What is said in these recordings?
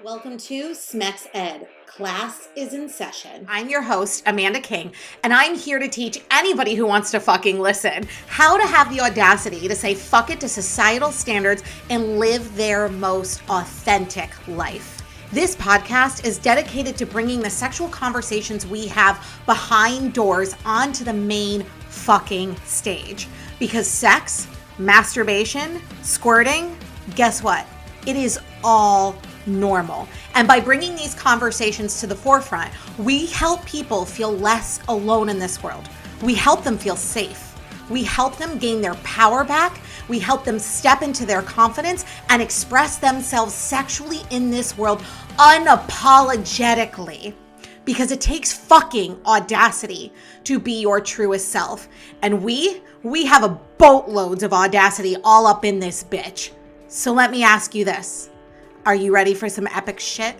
Welcome to Smex Ed. Class is in session. I'm your host, Amanda King, and I'm here to teach anybody who wants to fucking listen how to have the audacity to say fuck it to societal standards and live their most authentic life. This podcast is dedicated to bringing the sexual conversations we have behind doors onto the main fucking stage. Because sex, masturbation, squirting, guess what? It is all normal. And by bringing these conversations to the forefront, we help people feel less alone in this world. We help them feel safe. We help them gain their power back. We help them step into their confidence and express themselves sexually in this world unapologetically. Because it takes fucking audacity to be your truest self. And we have a boatloads of audacity all up in this bitch. So let me ask you this. Are you ready for some epic shit?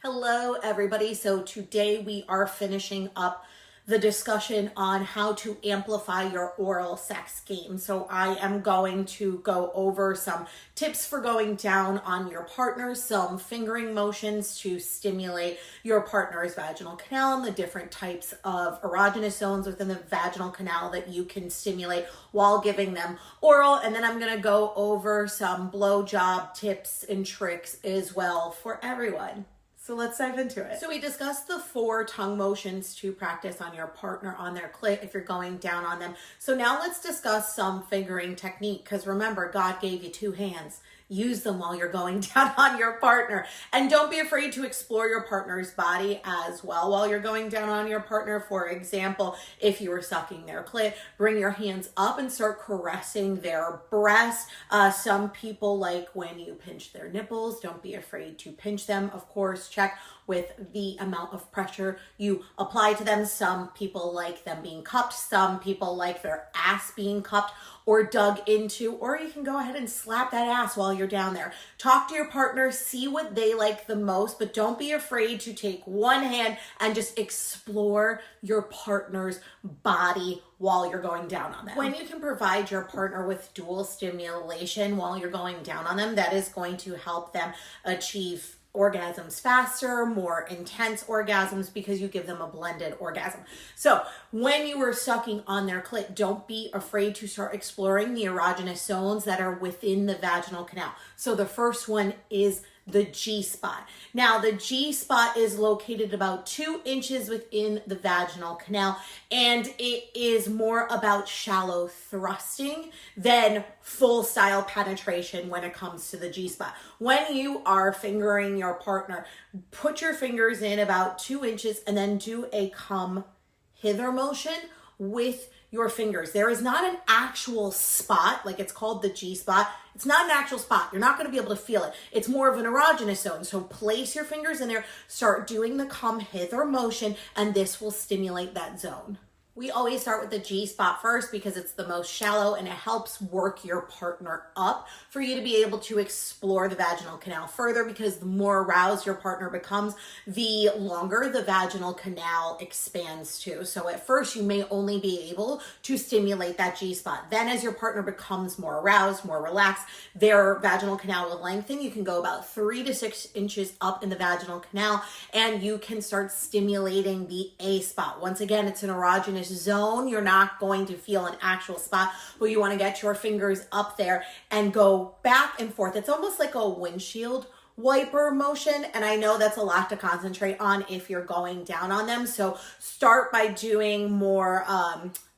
Hello, everybody. So today we are finishing up the discussion on how to amplify your oral sex game. So I am going to go over some tips for going down on your partner, some fingering motions to stimulate your partner's vaginal canal, and the different types of erogenous zones within the vaginal canal that you can stimulate while giving them oral. And then I'm going to go over some blowjob tips and tricks as well for everyone. So let's dive into it. So we discussed the 4 tongue motions to practice on your partner on their clit if you're going down on them. So now let's discuss some fingering technique, because remember, God gave you 2 hands. Use them while you're going down on your partner. And don't be afraid to explore your partner's body as well while you're going down on your partner. For example, if you were sucking their clit, bring your hands up and start caressing their breast. Some people like when you pinch their nipples. Don't be afraid to pinch them. Of course, check with the amount of pressure you apply to them. Some people like them being cupped. Some people like their ass being cupped or dug into, or you can go ahead and slap that ass while you're down there. Talk to your partner, see what they like the most, but don't be afraid to take one hand and just explore your partner's body while you're going down on them. When you can provide your partner with dual stimulation while you're going down on them, that is going to help them achieve orgasms faster, more intense orgasms, because you give them a blended orgasm. So when you are sucking on their clit, don't be afraid to start exploring the erogenous zones that are within the vaginal canal. So the first one is the G-spot. Now, the G-spot is located about 2 inches within the vaginal canal, and it is more about shallow thrusting than full style penetration when it comes to the G-spot. When you are fingering your partner, put your fingers in about 2 inches and then do a come hither motion with your fingers. There is not an actual spot, like it's called the G-spot. It's not an actual spot. You're not going to be able to feel it. It's more of an erogenous zone. So place your fingers in there, start doing the come hither motion, and this will stimulate that zone. We always start with the G-spot first because it's the most shallow and it helps work your partner up for you to be able to explore the vaginal canal further, because the more aroused your partner becomes, the longer the vaginal canal expands to. So at first you may only be able to stimulate that G-spot. Then as your partner becomes more aroused, more relaxed, their vaginal canal will lengthen. You can go about 3 to 6 inches up in the vaginal canal and you can start stimulating the A-spot. Once again, it's an erogenous zone. You're not going to feel an actual spot, but you want to get your fingers up there and go back and forth. It's almost like a windshield wiper motion, and I know that's a lot to concentrate on if you're going down on them. So start by doing more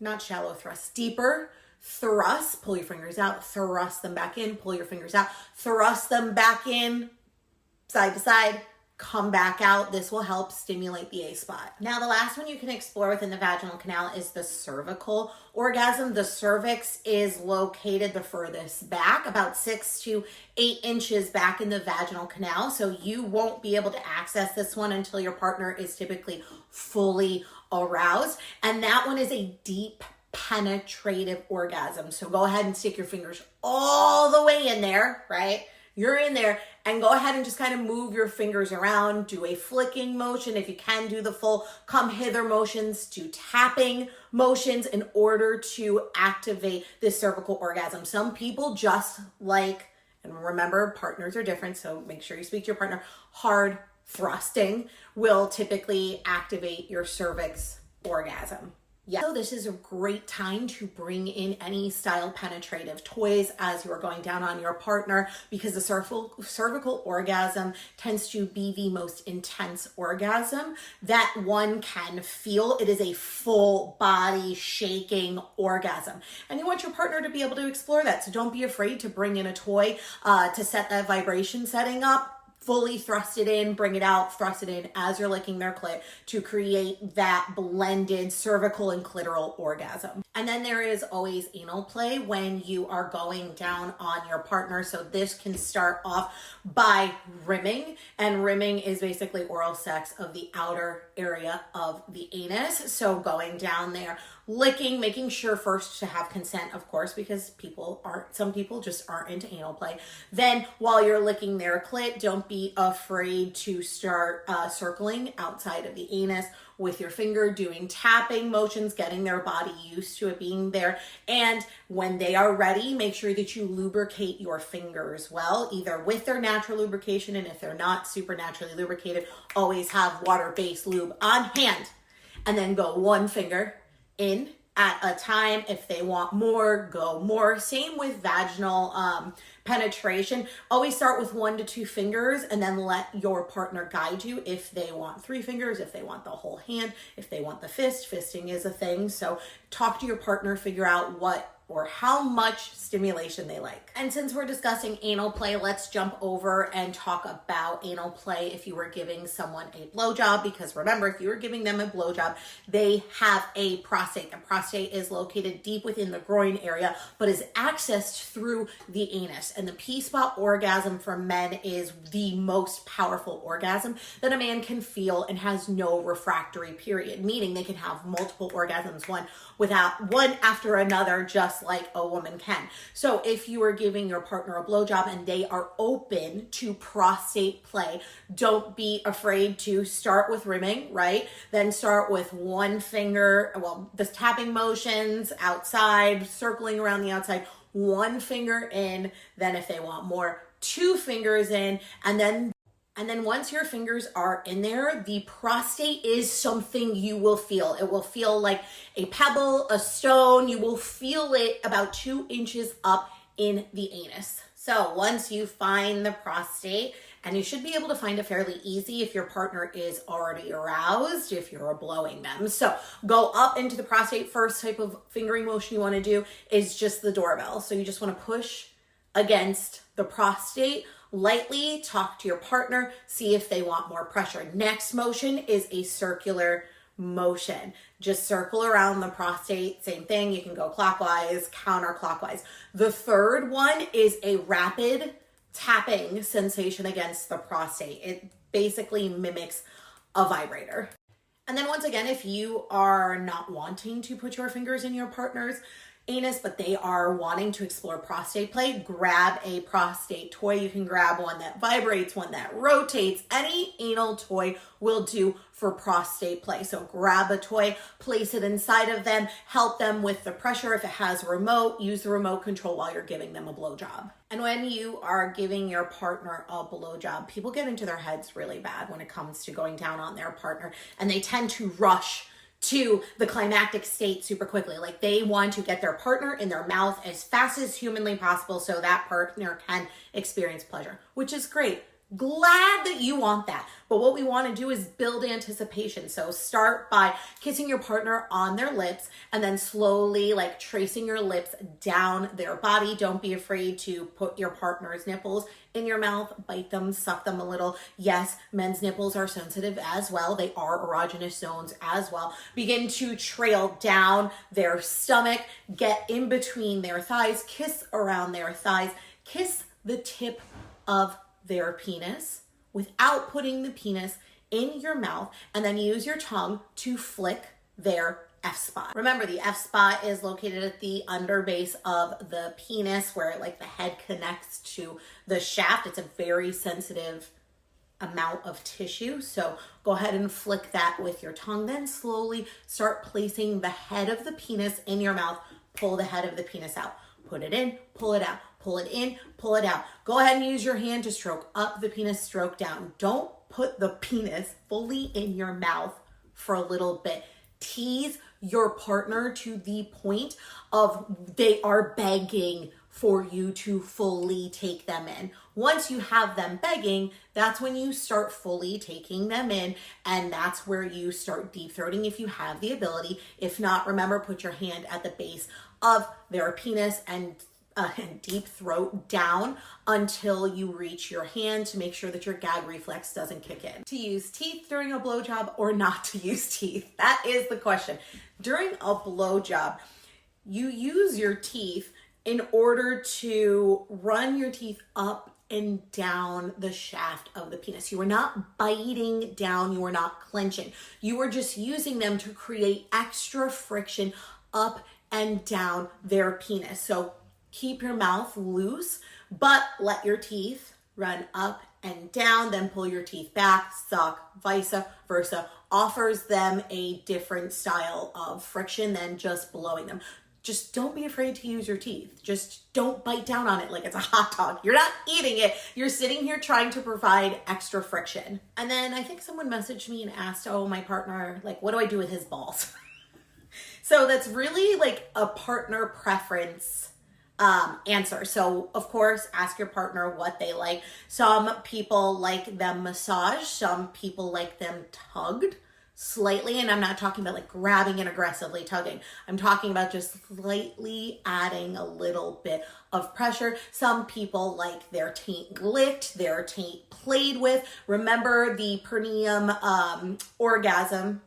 not shallow thrusts, deeper thrust. Pull your fingers out, thrust them back in, pull your fingers out, thrust them back in, side to side, come back out. This will help stimulate the A-spot. Now, the last one you can explore within the vaginal canal is the cervical orgasm. The cervix is located the furthest back, about 6 to 8 inches back in the vaginal canal. So you won't be able to access this one until your partner is typically fully aroused. And that one is a deep penetrative orgasm. So go ahead and stick your fingers all the way in there, right? You're in there, and go ahead and just kind of move your fingers around, do a flicking motion. If you can, do the full come hither motions, do tapping motions in order to activate this cervical orgasm. Some people just like and remember, partners are different, so make sure you speak to your partner, hard thrusting will typically activate your cervix orgasm. Yeah. So this is a great time to bring in any style penetrative toys as you're going down on your partner, because the cervical orgasm tends to be the most intense orgasm that one can feel. It is a full body shaking orgasm, and you want your partner to be able to explore that. So don't be afraid to bring in a toy to set that vibration setting up. Fully thrust it in, bring it out, thrust it in as you're licking their clit to create that blended cervical and clitoral orgasm. And then there is always anal play when you are going down on your partner. So this can start off by rimming, and rimming is basically oral sex of the outer area of the anus. So going down there, licking, making sure first to have consent, of course, because some people just aren't into anal play. Then while you're licking their clit, don't be afraid to start circling outside of the anus with your finger, doing tapping motions, getting their body used to it being there. And when they are ready, make sure that you lubricate your fingers well, either with their natural lubrication, and if they're not super naturally lubricated, always have water-based lube on hand. And then go one finger in at a time. If they want more, go more. Same with vaginal penetration. Always start with 1 to 2 fingers and then let your partner guide you if they want 3 fingers, if they want the whole hand, if they want the fist. Fisting is a thing. So talk to your partner, figure out what or how much stimulation they like. And since we're discussing anal play, let's jump over and talk about anal play if you were giving someone a blowjob, because remember, if you were giving them a blowjob, they have a prostate. The prostate is located deep within the groin area, but is accessed through the anus. And the P-spot orgasm for men is the most powerful orgasm that a man can feel and has no refractory period, meaning they can have multiple orgasms, one after another, just like a woman can. So if you are giving your partner a blowjob and they are open to prostate play, don't be afraid to start with rimming, right? Then start with one finger, the tapping motions outside, circling around the outside, one finger in. Then if they want more, 2 fingers in, and then once your fingers are in there, the prostate is something you will feel. It will feel like a pebble, a stone. You will feel it about 2 inches up in the anus. So once you find the prostate, and you should be able to find it fairly easy if your partner is already aroused, if you're blowing them. So go up into the prostate. First type of fingering motion you want to do is just the doorbell. So you just want to push against the prostate lightly, talk to your partner, see if they want more pressure. Next motion is a circular motion. Just circle around the prostate. Same thing. You can go clockwise, counterclockwise. The third one is a rapid tapping sensation against the prostate. It basically mimics a vibrator. And then once again, if you are not wanting to put your fingers in your partner's anus, but they are wanting to explore prostate play, grab a prostate toy. You can grab one that vibrates, one that rotates. Any anal toy will do for prostate play. So grab a toy, place it inside of them, help them with the pressure. If it has a remote, use the remote control while you're giving them a blowjob. And when you are giving your partner a blowjob, people get into their heads really bad when it comes to going down on their partner, and they tend to rush to the climactic state super quickly. Like they want to get their partner in their mouth as fast as humanly possible so that partner can experience pleasure, which is great. Glad that you want that. But what we want to do is build anticipation. So start by kissing your partner on their lips and then slowly like tracing your lips down their body. Don't be afraid to put your partner's nipples in your mouth, bite them, suck them a little. Yes, men's nipples are sensitive as well. They are erogenous zones as well. Begin to trail down their stomach, get in between their thighs, kiss around their thighs, kiss the tip of their penis without putting the penis in your mouth, and then use your tongue to flick their F-spot. Remember, the F-spot is located at the underbase of the penis where like the head connects to the shaft. It's a very sensitive amount of tissue. So go ahead and flick that with your tongue. Then slowly start placing the head of the penis in your mouth. Pull the head of the penis out. Put it in, pull it out. Pull it in, pull it out. Go ahead and use your hand to stroke up the penis, stroke down. Don't put the penis fully in your mouth for a little bit. Tease your partner to the point of they are begging for you to fully take them in. Once you have them begging, that's when you start fully taking them in, and that's where you start deep throating if you have the ability. If not, remember, put your hand at the base of their penis and deep throat down until you reach your hand to make sure that your gag reflex doesn't kick in. To use teeth during a blowjob or not to use teeth? That is the question. During a blowjob, you use your teeth in order to run your teeth up and down the shaft of the penis. You are not biting down, you are not clenching. You are just using them to create extra friction up and down their penis. So keep your mouth loose, but let your teeth run up and down, then pull your teeth back, suck, vice versa. Offers them a different style of friction than just blowing them. Just don't be afraid to use your teeth. Just don't bite down on it like it's a hot dog. You're not eating it. You're sitting here trying to provide extra friction. And then I think someone messaged me and asked, oh, my partner, like, what do I do with his balls? So that's really like a partner preference answer. So of course, ask your partner what they like. Some people like them massaged. Some people like them tugged slightly, and I'm not talking about like grabbing and aggressively tugging. I'm talking about just slightly adding a little bit of pressure. Some people like their taint licked, their taint played with. Remember the perineum orgasm?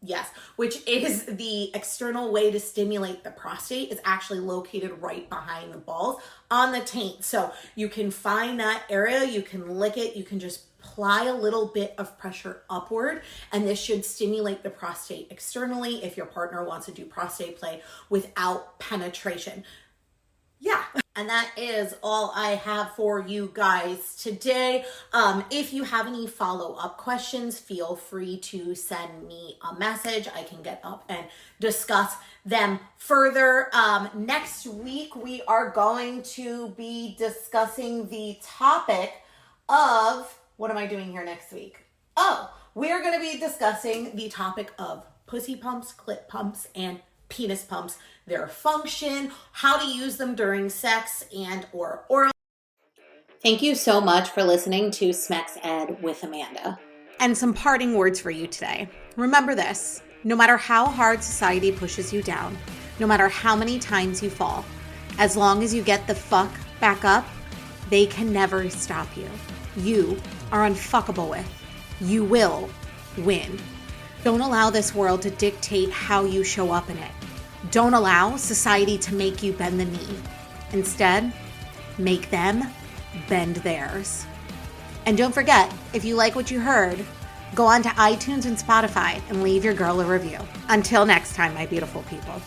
Yes, which is the external way to stimulate the prostate, is actually located right behind the balls on the taint. So you can find that area, you can lick it, you can just apply a little bit of pressure upward, and this should stimulate the prostate externally if your partner wants to do prostate play without penetration. Yeah, and that is all I have for you guys today. If you have any follow-up questions, feel free to send me a message. I can get up and discuss them further. Next week, we are going to be discussing the topic of, what am I doing here next week? Oh, we're going to be discussing the topic of pussy pumps, clit pumps, and penis pumps, their function, how to use them during sex and or oral. Thank you so much for listening to Smex Ed with Amanda. And some parting words for you today. Remember this: no matter how hard society pushes you down, no matter how many times you fall, as long as you get the fuck back up, they can never stop you. You are unfuckable with. You will win. Don't allow this world to dictate how you show up in it. Don't allow society to make you bend the knee. Instead, make them bend theirs. And don't forget, if you like what you heard, go on to iTunes and Spotify and leave your girl a review. Until next time, my beautiful people.